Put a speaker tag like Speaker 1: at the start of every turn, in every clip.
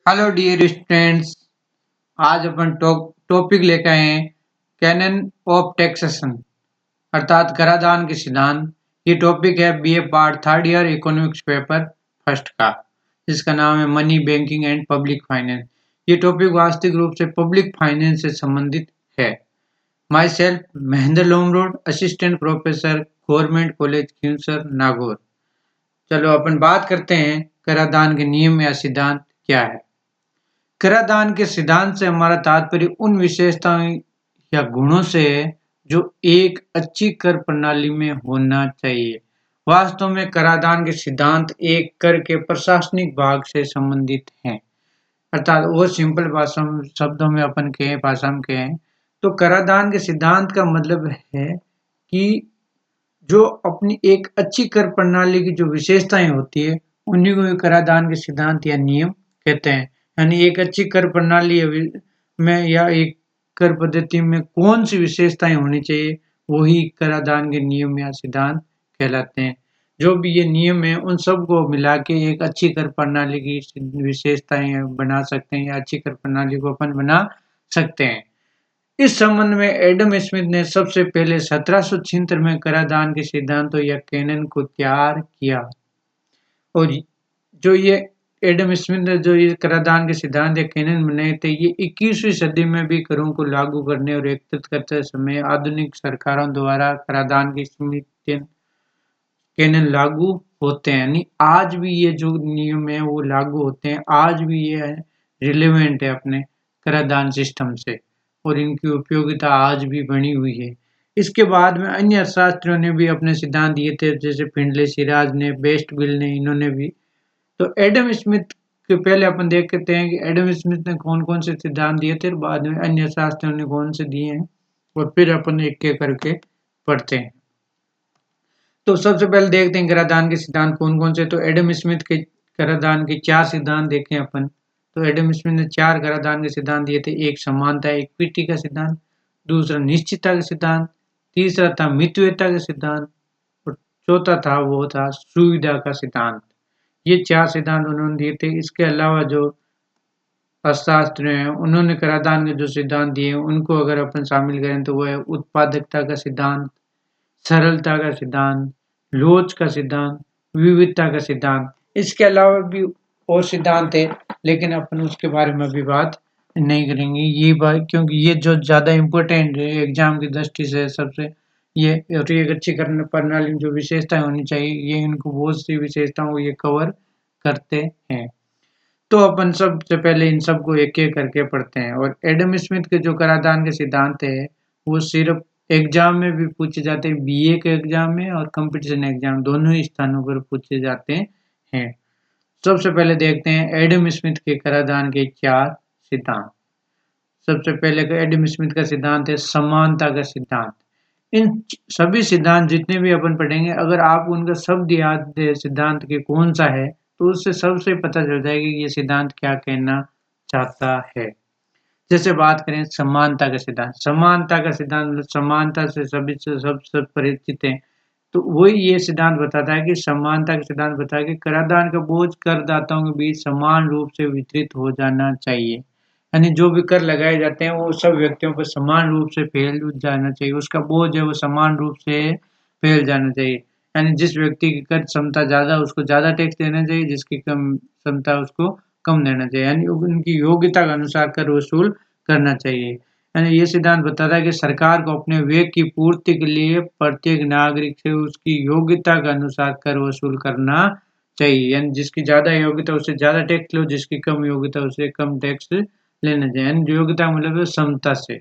Speaker 1: Hello dear students. आज अपन topic लेकर आए हैं कैनन ऑफ टैक्सेशन अर्थात कराधान के सिद्धांत। ये टॉपिक है BA part third year economics paper first का, जिसका नाम है money banking and public finance. ये टॉपिक वास्तविक रूप से पब्लिक फाइनेंस से संबंधित है। Myself Mahendra Lomrod, assistant professor, government college Khinsar, Nagaur. चलो अपन बात करते हैं कराधान के नियम या सिद्धांत क्या है। कराधान के सिद्धांत से हमारा तात्पर्य उन विशेषताओं या गुणों से है जो एक अच्छी कर प्रणाली में होना चाहिए। वास्तव में कराधान के सिद्धांत एक कर के प्रशासनिक भाग से संबंधित हैं। अर्थात वो सिंपल भाषा में शब्दों में अपन कहें, भाषा में कहें तो कराधान के सिद्धांत का मतलब है कि जो अपनी एक अच्छी कर प्रणाली की जो विशेषताएं होती है उन्हीं को कराधान के सिद्धांत या नियम कहते हैं। यानी एक अच्छी कर प्रणाली में या एक कर पद्धति में कौन सी विशेषताएं होनी चाहिए वही कराधान के नियम या सिद्धांत कहलाते हैं। जो भी ये नियम है उन सबको मिला के एक अच्छी कर प्रणाली की विशेषताएं बना सकते हैं या अच्छी कर प्रणाली को अपन बना सकते हैं। इस संबंध में एडम स्मिथ ने सबसे पहले 1776 में कराधान के सिद्धांतों या कैनन को तैयार किया। और जो ये एडम स्मिथ ने जो ये कराधान के सिद्धांत या कैनन बनाए थे, ये 21वीं सदी में भी करों को लागू करने और एकत्रित करते समय आधुनिक सरकारों द्वारा कराधान के स्मिथ कैनन लागू होते हैं। यानी आज भी ये जो नियम है वो लागू होते हैं, आज भी ये रिलेवेंट है अपने कराधान सिस्टम से और इनकी उपयोगिता आज भी बनी हुई है। इसके बाद में अन्य अर्थशास्त्रियों ने भी अपने सिद्धांत दिए थे, जैसे फिंडले सिराज ने, बेस्ट बिल ने, इन्होंने भी। तो एडम स्मिथ के पहले अपन देखते हैं कि एडम स्मिथ ने कौन कौन से सिद्धांत दिए थे और बाद में अन्य शास्त्रियों ने कौन से दिए हैं, और फिर अपन एक एक करके पढ़ते हैं। तो सबसे पहले देखते हैं कराधान के सिद्धांत कौन कौन से। तो एडम स्मिथ के कराधान के 4 सिद्धांत देखें अपन। तो एडम स्मिथ ने 4 कराधान के सिद्धांत दिए थे। एक समानता इक्विटी का सिद्धांत, दूसरा निश्चितता का सिद्धांत, तीसरा था मितव्ययिता का सिद्धांत और चौथा था वो था सुविधा का सिद्धांत। ये 4 सिद्धांत उन्होंने दिए थे। इसके अलावा जो अर्थशास्त्र हैं उन्होंने कराधान के जो सिद्धांत दिए उनको अगर अपन शामिल करें तो वो है उत्पादकता का सिद्धांत, सरलता का सिद्धांत, लोच का सिद्धांत, विविधता का सिद्धांत। इसके अलावा भी और सिद्धांत है, लेकिन अपन उसके बारे में अभी बात नहीं करेंगे। ये बात क्योंकि ये जो ज़्यादा इम्पोर्टेंट है एग्जाम की दृष्टि से सबसे, ये और एक अच्छी करने प्रणाली में जो विशेषताएं होनी चाहिए ये इनको बहुत सी विशेषताओं को ये कवर करते हैं। तो अपन सबसे पहले इन सबको एक एक करके पढ़ते हैं। और एडम स्मिथ के जो कराधान के सिद्धांत है वो सिर्फ एग्जाम में भी पूछे जाते हैं, बीए के एग्जाम में और कंपटीशन एग्जाम दोनों ही स्थानों पर पूछे जाते हैं। सबसे पहले देखते हैं एडम स्मिथ के कराधान के 4 सिद्धांत। सबसे पहले का एडम स्मिथ का सिद्धांत है समानता का सिद्धांत। इन सभी सिद्धांत जितने भी अपन पढ़ेंगे, अगर आप उनका शब्द याद है सिद्धांत के कौन सा है तो उससे सबसे पता चल जाएगा कि ये सिद्धांत क्या कहना चाहता है। जैसे बात करें समानता का सिद्धांत। समानता का सिद्धांत मतलब समानता से सभी से सब परिचित हैं। तो वही ये सिद्धांत बताता है कि समानता का सिद्धांत बताता है कि कराधान का बोझ करदाताओं के बीच समान रूप से वितरित हो जाना चाहिए। यानी जो भी कर लगाए जाते हैं वो सब व्यक्तियों पर समान रूप से फैल जाना चाहिए, उसका बोझ है वो समान रूप से फैल जाना चाहिए। यानी जिस व्यक्ति की कर क्षमता ज़्यादा उसको ज़्यादा टैक्स देना चाहिए, जिसकी कम क्षमता उसको कम देना चाहिए। यानी उनकी योग्यता के अनुसार कर वसूल करना चाहिए। यानी ये सिद्धांत बताता है कि सरकार को अपने व्यय की पूर्ति के लिए प्रत्येक नागरिक से उसकी योग्यता के अनुसार कर वसूल करना चाहिए। यानी जिसकी ज़्यादा योग्यता उससे ज़्यादा टैक्स लो, जिसकी कम योग्यता उससे कम टैक्स लेना चाहिए। यानी योग्यता मतलब है क्षमता से।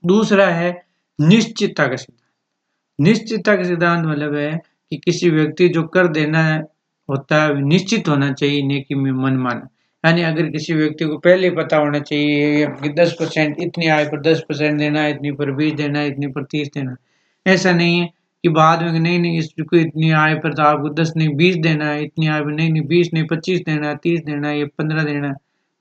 Speaker 1: दूसरा है निश्चितता का सिद्धांत। निश्चितता का सिद्धांत मतलब है कि किसी व्यक्ति जो कर देना होता है निश्चित होना चाहिए, न कि मनमाना। यानी अगर किसी व्यक्ति को पहले पता होना चाहिए कि 10% इतनी आय पर 10% देना है, इतनी पर 20 देना है, इतनी पर 30 देना है। ऐसा नहीं है कि बाद में नहीं नहीं इसको इतनी आय पर तो आपको 10 नहीं 20 देना है, इतनी आय पर नहीं नहीं 20 नहीं 25 देना है, 30 देना है, ये 15 देना है।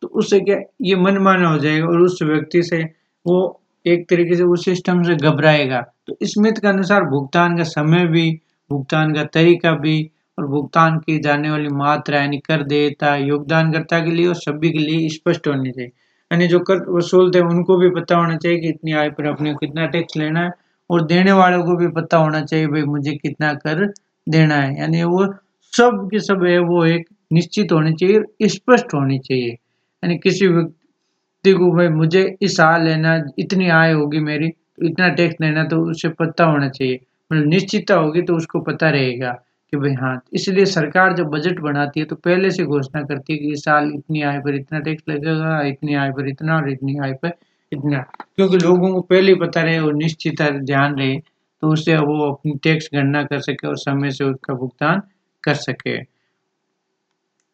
Speaker 1: तो उससे क्या ये मनमाना हो जाएगा और उस व्यक्ति से वो एक तरीके से उस सिस्टम से घबराएगा। तो स्मिथ के अनुसार भुगतान का समय भी, भुगतान का तरीका भी और भुगतान की जाने वाली मात्रा यानी कर देयता योगदानकर्ता के लिए और सभी के लिए स्पष्ट होनी चाहिए। यानी जो कर वसूलते हैं उनको भी पता होना चाहिए कि इतनी आय पर अपने को कितना टैक्स लेना है, और देने वालों को भी पता होना चाहिए भाई मुझे कितना कर देना है। यानी वो सब के सब है वो एक निश्चित होनी चाहिए, स्पष्ट होनी चाहिए। यानी किसी व्यक्ति को भाई मुझे इस साल लेना, इतनी आय होगी मेरी तो इतना टैक्स देना, तो उसे पता होना चाहिए, मतलब निश्चितता होगी तो उसको पता रहेगा कि भाई हाँ। इसलिए सरकार जब बजट बनाती है तो पहले से घोषणा करती है कि इस साल इतनी आय पर इतना टैक्स लगेगा, इतनी आय पर इतना और इतनी आय पर इतना, क्योंकि लोगों को पहले ही पता रहे और निश्चित ध्यान रहे, तो उससे वो अपनी टैक्स गणना कर सके और समय से उसका भुगतान कर सके।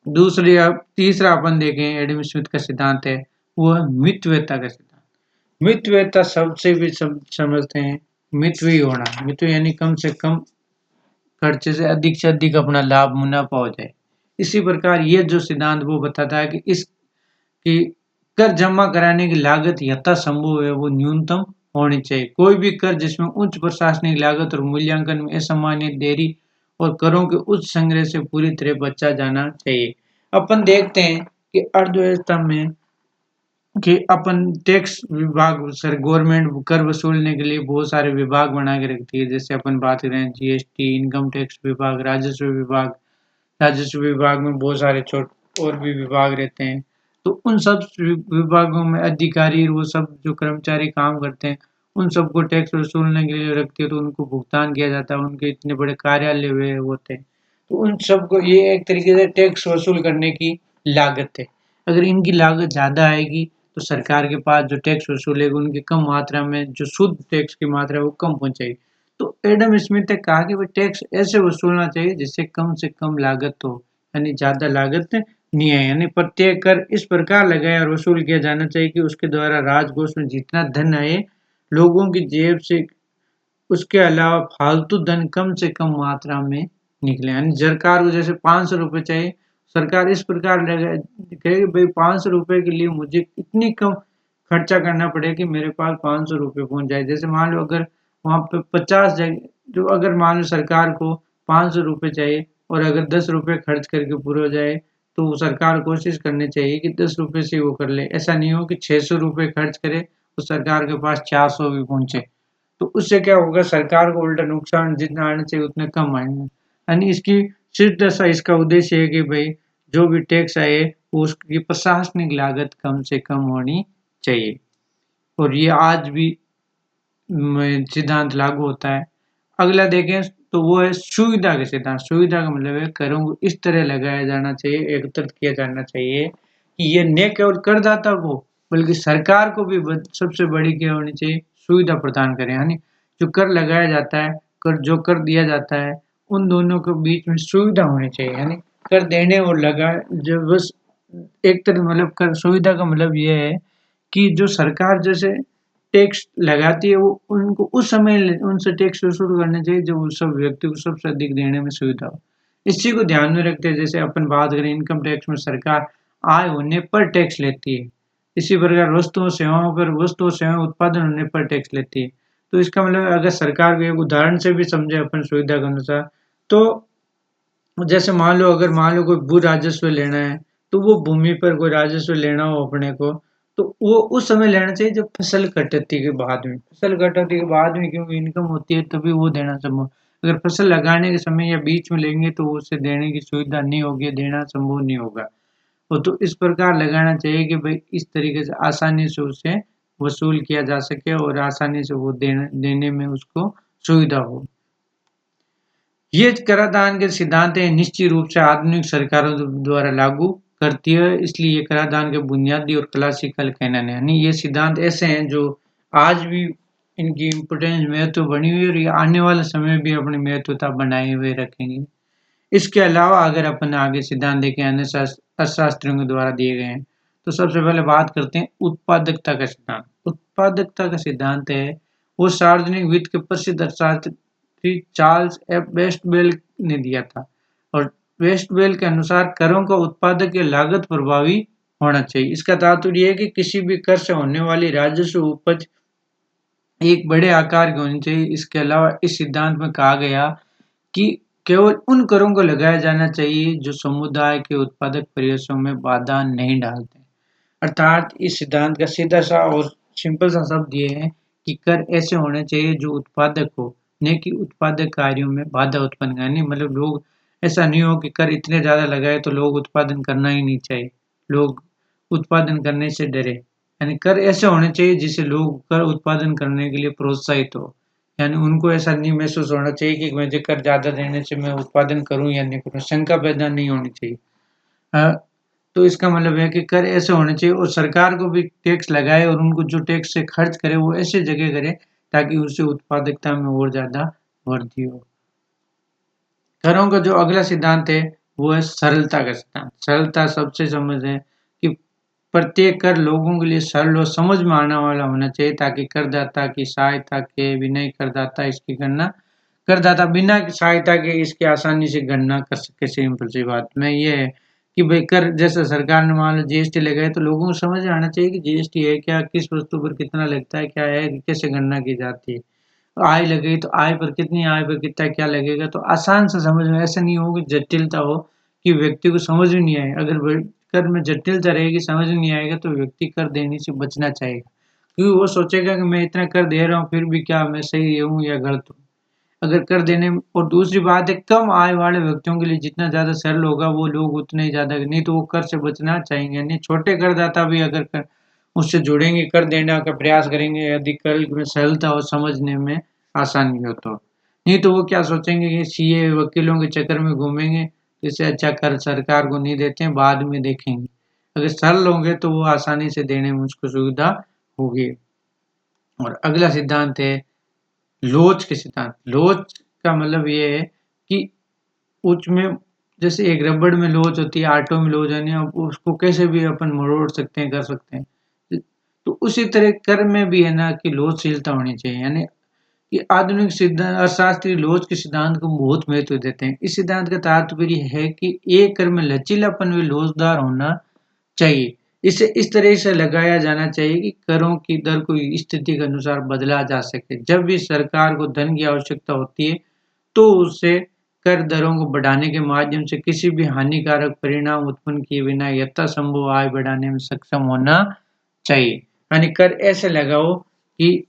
Speaker 1: दूसरी अब तीसरा अपन देखें एडम स्मिथ का सिद्धांत है, वो है मितव्ययता का सिद्धांत। मितव्ययता सबसे भी सब समझते हैं, मितव्ययी होना, मितव्ययी यानी कम से कम खर्चे से अधिक अपना लाभ मुनाफा हो जाए। इसी प्रकार ये जो सिद्धांत वो बताता है कि इस कि कर जमा कराने की लागत यथासंभव है वो न्यूनतम होनी चाहिए। कोई भी कर जिसमें उच्च प्रशासनिक लागत और मूल्यांकन में असामान्य देरी और करों के उच्च संग्रह से पूरी तरह बचा जाना चाहिए। अपन देखते हैं कि अर्थव्यवस्था में कि अपन टैक्स विभाग सर गवर्नमेंट कर वसूलने के लिए बहुत सारे विभाग बना के रखती है। जैसे अपन बात करें जीएसटी, इनकम टैक्स विभाग, राजस्व विभाग में बहुत सारे छोट और भी विभाग रहते हैं। तो उन सब विभागों में अधिकारी वो सब जो कर्मचारी काम करते हैं, उन सबको टैक्स वसूलने के लिए रखती है, तो उनको भुगतान किया जाता है। उनके इतने बड़े कार्यालय हुए होते हैं, तो उन सबको ये एक तरीके से टैक्स वसूल करने की लागत है। अगर इनकी लागत ज़्यादा आएगी तो सरकार के पास जो टैक्स वसूलेगी उनकी कम मात्रा में जो शुद्ध टैक्स की मात्रा है वो कम पहुंचेगी। तो एडम स्मिथ ने कहा कि टैक्स ऐसे वसूलना चाहिए जिससे कम से कम लागत हो, यानी ज्यादा लागत नहीं है। यानी प्रत्येक कर इस प्रकार लगाया और वसूल किया जाना चाहिए कि उसके द्वारा राजकोष में जितना धन आए लोगों की जेब से, उसके अलावा फालतू धन कम से कम मात्रा में निकले। यानी सरकार को जैसे 500 रुपए चाहिए, सरकार इस प्रकार कहे भाई 500 रुपए के लिए मुझे इतनी कम खर्चा करना पड़े कि मेरे पास 500 रुपए पहुंच जाए। जैसे मान लो अगर वहां पे 50 जगह जो अगर मान लो सरकार को 500 रुपए चाहिए और अगर 10 रुपए खर्च करके पूरा हो जाए, तो सरकार कोशिश करनी चाहिए कि 10 रुपए से वो कर ले। ऐसा नहीं हो कि 600 रुपए खर्च करे तो सरकार के पास 400 भी पहुंचे, तो उससे क्या होगा, सरकार को उल्टा नुकसान जितना आना चाहिए उतने कम आएंगे। यानी इसकी सिर्फ दशा इसका उद्देश्य है कि भाई जो भी टैक्स आए उसकी प्रशासनिक लागत कम से कम होनी चाहिए, और ये आज भी सिद्धांत लागू होता है। अगला देखें तो वो है सुविधा का सिद्धांत। सुविधा का मतलब है करों को इस तरह लगाया जाना चाहिए, एकत्रित किया जाना चाहिए कि ये न केवल करदाता को बल्कि सरकार को भी सबसे बड़ी क्या होनी चाहिए, सुविधा प्रदान करें। यानी जो कर लगाया जाता है, कर जो कर दिया जाता है, उन दोनों के बीच में सुविधा होनी चाहिए। यानी कर देने और लगा जो बस एक तरह मतलब कर सुविधा का मतलब ये है कि जो सरकार जैसे टैक्स लगाती है वो उनको उस समय उनसे टैक्स वसूल करना चाहिए जब उस सब व्यक्ति को सबसे अधिक देने में सुविधा हो। इसी को ध्यान में रखते हैं जैसे अपन बात करें इनकम टैक्स में सरकार आय होने पर टैक्स लेती है, इसी प्रकार वस्तु और सेवाएं उत्पादन होने पर टैक्स लेती है। तो इसका मतलब अगर सरकार को एक उदाहरण से भी समझे अपन सुविधा के अनुसार, तो जैसे मान लो कोई भू राजस्व लेना है, तो वो भूमि पर कोई राजस्व लेना हो अपने को, तो वो उस समय लेना चाहिए जब फसल कटौती के बाद में। फसल कटौती के बाद में क्योंकि इनकम होती है तभी वो देना संभव। अगर फसल लगाने के समय या बीच में लेंगे तो उसे देने की सुविधा नहीं होगी, देना संभव नहीं होगा। वो तो इस प्रकार लगाना चाहिए कि भाई इस तरीके से आसानी से उसे वसूल किया जा सके और आसानी से वो देने में उसको सुविधा हो। ये कराधान के सिद्धांत है निश्चित रूप से आधुनिक सरकारों द्वारा लागू करती है, इसलिए ये कराधान के बुनियादी और क्लासिकल कैनन है। यानी ये सिद्धांत ऐसे हैं जो आज भी इनकी इम्पोर्टेंस महत्व बनी हुई है और ये आने वाले समय भी अपनी महत्वता बनाए हुए रखेंगे। इसके अलावा अगर अपन आगे सिद्धांत देखें अन्य अर्थशास्त्रियों के द्वारा दिए गए हैं, तो सबसे पहले बात करते हैं उत्पादकता का सिद्धांत। उत्पादकता का सिद्धांत है वो सार्वजनिक वित्त के प्रसिद्ध अर्थशास्त्री चार्ल्स एफ वेस्टबेल ने दिया था, और वेस्टबेल के अनुसार करों का उत्पादक या लागत प्रभावी होना चाहिए। इसका तात्पर्य है कि किसी भी कर से होने वाली राजस्व उपज एक बड़े आकार की होनी चाहिए। इसके अलावा इस सिद्धांत में कहा गया कि केवल उन करों को लगाया जाना चाहिए जो समुदाय के उत्पादक प्रयासों में बाधा नहीं डालते। अर्थात इस सिद्धांत का सीधा सा और सिंपल सा शब्द ये है कि कर ऐसे होने चाहिए जो उत्पादक हो, न कि उत्पादक कार्यों में बाधा उत्पन्न करे। यानी मतलब लोग ऐसा नहीं हो कि कर इतने ज़्यादा लगाए तो लोग उत्पादन करना ही नहीं चाहिए। लोग उत्पादन करने से डरे। यानी कर ऐसे होने चाहिए जिससे लोग कर उत्पादन करने के लिए प्रोत्साहित हो। यानी उनको ऐसा नहीं महसूस होना चाहिए कि मुझे कर ज़्यादा देने से मैं उत्पादन करूँ या नहीं करूँ, शंका पैदा नहीं होनी चाहिए। अ, तो इसका मतलब है कि कर ऐसे होने चाहिए और सरकार को भी टैक्स लगाए और उनको जो टैक्स से खर्च करे वो ऐसी जगह करे ताकि उससे उत्पादकता में और ज़्यादा वृद्धि हो। करों का जो अगला सिद्धांत है वो है सरलता का सिद्धांत। सरलता सबसे समझ है कि प्रत्येक कर लोगों के लिए सरल और समझ में आने वाला होना चाहिए ताकि करदाता की सहायता के बिना ही करदाता बिना सहायता के इसकी आसानी से गणना कर सके। सिंपल सी बात में ये है कि भाई कर जैसे सरकार ने मान लो जीएसटी लगाए तो लोगों को समझ में आना चाहिए कि जीएसटी है क्या, किस वस्तु पर कितना लगता है, क्या है, कैसे गणना की जाती है। आय लगी तो आय पर कितनी, आय पर कितना क्या लगेगा, तो आसान से समझ में, ऐसा नहीं हो कि जटिलता हो कि व्यक्ति को समझ में नहीं आए। अगर कर में जटिलता रहेगी, समझ में नहीं आएगा तो व्यक्ति कर देने से बचना चाहेगा, क्योंकि वो सोचेगा कि मैं इतना कर दे रहा हूँ फिर भी क्या मैं सही हूँ या गलत हूँ। अगर कर देने और दूसरी बात है कम आय वाले व्यक्तियों के लिए जितना ज़्यादा सरल होगा वो लोग उतने ही ज़्यादा, नहीं तो वो कर से बचना चाहेंगे। यानी छोटे करदाता भी अगर उससे जुड़ेंगे, कर देने का प्रयास करेंगे, यदि कर में सरलता और समझने में आसानी हो तो। नहीं तो वो क्या सोचेंगे कि सीए वकीलों के चक्कर में घूमेंगे, तो इससे अच्छा कर सरकार को नहीं देते हैं, बाद में देखेंगे। अगर सरल होंगे तो वो आसानी से देने में उसको सुविधा होगी। और अगला सिद्धांत है लोच के सिद्धांत। लोच का मतलब ये है कि उसमें जैसे एक रबड़ में लोच होती है, आटो में लोच, यानी अब उसको कैसे भी अपन मरोड़ सकते हैं, कर सकते हैं। तो उसी तरह कर में भी है ना कि लोचशीलता होनी चाहिए। यानी कि आधुनिक सिद्धांत अर्थशास्त्री लोच के सिद्धांत को बहुत महत्व देते हैं। इस सिद्धांत का तात्पर्य है कि एक कर में लचीलापन व लोचदार होना चाहिए। इसे इस तरह से लगाया जाना चाहिए कि करों की दर को स्थिति के अनुसार बदला जा सके। जब भी सरकार को धन की आवश्यकता होती है तो उसे कर दरों को बढ़ाने के माध्यम से किसी भी हानिकारक परिणाम उत्पन्न किए बिना यथासंभव आय बढ़ाने में सक्षम होना चाहिए। यानी कर ऐसे लगाओ कि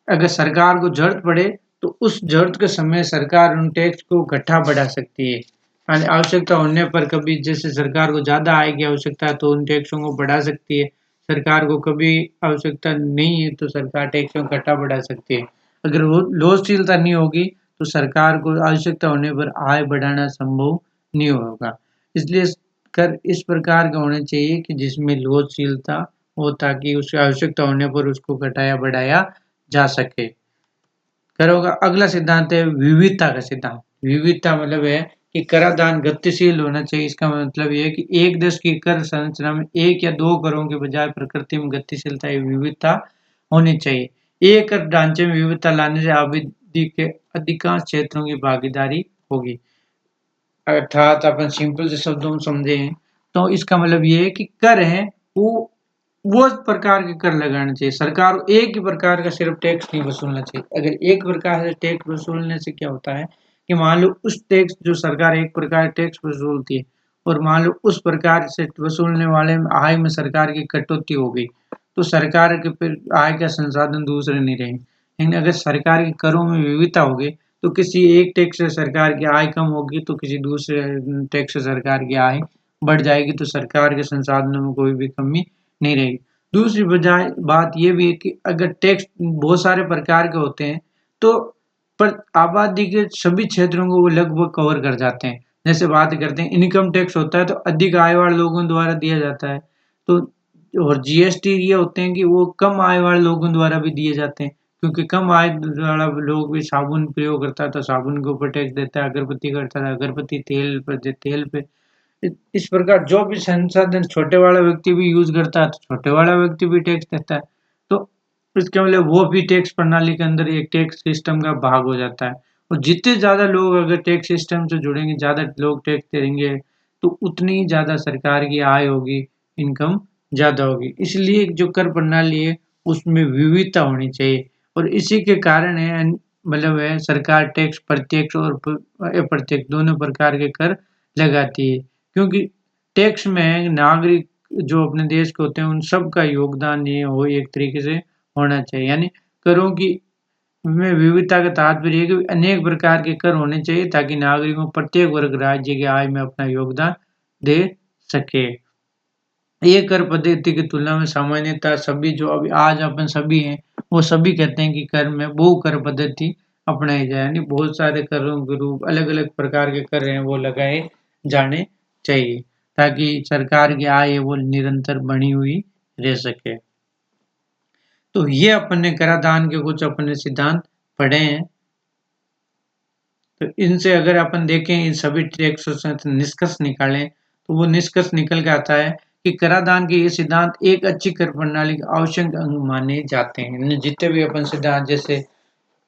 Speaker 1: अगर सरकार को जरूरत पड़े तो उस जरूरत के समय सरकार उन टैक्स को घटा बढ़ा सकती है। यानी आवश्यकता होने पर कभी जैसे सरकार को ज़्यादा आय की आवश्यकता है तो उन टैक्सों को बढ़ा सकती है। सरकार को कभी आवश्यकता नहीं है तो सरकार टैक्सों को घटा बढ़ा सकती है। अगर वो लोचशीलता नहीं होगी तो सरकार को आवश्यकता होने पर आय बढ़ाना संभव नहीं होगा। इसलिए कर इस प्रकार के होने चाहिए कि जिसमें लोचशीलता हो ताकि उसकी आवश्यकता होने पर उसको घटाया बढ़ाया जा सके। करों का अगला सिद्धांत है विविधता का सिद्धांत। विविधता मतलब है कि कराधान गतिशील होना चाहिए। इसका मतलब ये है कि एक देश की कर संरचना में एक या दो करों के बजाय प्रकृति में गतिशीलता या विविधता होनी चाहिए। एक कर ढांचे में विविधता लाने से आबादी के अधिकांश क्षेत्रों की भागीदारी होगी। अर्थात अपन सिंपल से शब्दों में समझें तो इसका मतलब ये है कि कर है वो प्रकार के कर लगाने चाहिए। सरकार को एक ही प्रकार का सिर्फ टैक्स नहीं वसूलना चाहिए। अगर एक प्रकार से टैक्स वसूलने से क्या होता है कि मान लो उस टैक्स जो सरकार एक प्रकार टैक्स वसूलती है और मान लो उस प्रकार से वसूलने वाले में आय में सरकार की कटौती हो गई तो सरकार के फिर आय का संसाधन दूसरे नहीं रहेंगे। लेकिन अगर सरकार के करों में विविधता होगी तो किसी एक टैक्स से सरकार की आय कम होगी तो किसी दूसरे टैक्स से सरकार की आय बढ़ जाएगी, तो सरकार के संसाधनों में कोई भी कमी नहीं रहेगी। दूसरी बजाय बात ये भी है कि अगर टैक्स बहुत सारे प्रकार के होते हैं तो पर आबादी के सभी क्षेत्रों को वो लगभग कवर कर जाते हैं। जैसे बात करते हैं इनकम टैक्स होता है तो अधिक आय वाले लोगों द्वारा दिया जाता है। तो और जीएसटी ये होते हैं कि वो कम आय वाले लोगों द्वारा भी दिए जाते हैं, क्योंकि कम आय वाला लोग भी साबुन प्रयोग करता है तो साबुन के ऊपर टैक्स देता है, अगरबत्ती करता है अगरबत्ती तेल पर तेल पे। इस प्रकार जो भी संसाधन छोटे वाला व्यक्ति भी यूज करता है तो छोटे वाला व्यक्ति भी टैक्स देता है। तो इसके मतलब वो भी टैक्स प्रणाली के अंदर एक टैक्स सिस्टम का भाग हो जाता है। और जितने ज्यादा लोग अगर टैक्स सिस्टम से जुड़ेंगे, ज्यादा लोग टैक्स देंगे तो उतनी ही ज्यादा सरकार की आय होगी, इनकम ज्यादा होगी। इसलिए जो कर प्रणाली है उसमें विविधता होनी चाहिए और इसी के कारण है मतलब है सरकार टैक्स प्रत्यक्ष और अप्रत्यक्ष दोनों प्रकार के कर लगाती है, क्योंकि टैक्स में नागरिक जो अपने देश के होते हैं उन सब का योगदान ये हो एक तरीके से होना चाहिए। यानी करों की में विविधता का तात्पर्य है कि अनेक प्रकार के कर होने चाहिए ताकि नागरिकों प्रत्येक वर्ग राज्य की आय में अपना योगदान दे सके। ये कर पद्धति की तुलना में सामान्यतः सभी जो अभी आज अपन सभी हैं वो सभी कहते हैं कि कर में बहु कर पद्धति अपनाई जाए, यानी बहुत सारे करों के रूप अलग अलग प्रकार के कर हैं वो लगाए जाने चाहिए ताकि सरकार की आय वो निरंतर बनी हुई रह सके। तो ये अपन ने कराधान के कुछ अपने सिद्धांत पढ़े हैं। तो इनसे अगर अपन देखें इन सभी टैक्सों से निष्कर्ष निकालें तो वो निष्कर्ष निकल के आता है कि कराधान के ये सिद्धांत एक अच्छी कर प्रणाली के आवश्यक अंग माने जाते हैं। जितने भी अपन सिद्धांत जैसे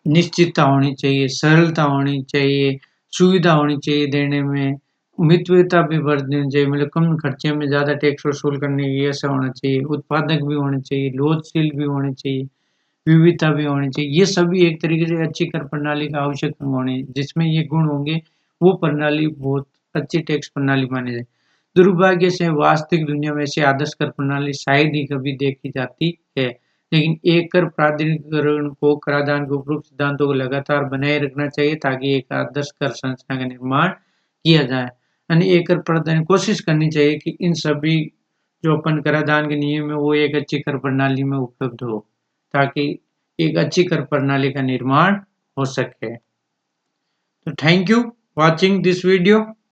Speaker 1: निश्चितता होनी चाहिए, सरलता होनी चाहिए, सुविधा होनी चाहिए देने में, मितव्ययिता भी बरतनी चाहिए, मतलब कम खर्चे में ज़्यादा टैक्स वसूल करने की ऐसा होना चाहिए, उत्पादक भी होने चाहिए, लोचशील भी होने चाहिए, विविधता भी होनी चाहिए। ये सभी एक तरीके से अच्छी कर प्रणाली का आवश्यक अंग होने जिसमें ये गुण होंगे वो प्रणाली बहुत अच्छी टैक्स प्रणाली मानी जाए। दुर्भाग्य से वास्तविक दुनिया में ऐसी आदर्श कर प्रणाली शायद ही कभी देखी जाती है। लेकिन एक कर प्राधिकरण को कराधान के उपरोक्त सिद्धांतों को लगातार बनाए रखना चाहिए ताकि एक आदर्श कर संरचना का निर्माण किया जाए। यानी एक कर प्राधिकरण कोशिश करनी चाहिए कि इन सभी जो अपन कराधान के नियम है वो एक अच्छी कर प्रणाली में उपलब्ध हो ताकि एक अच्छी कर प्रणाली का निर्माण हो सके। तो thank you watching this video.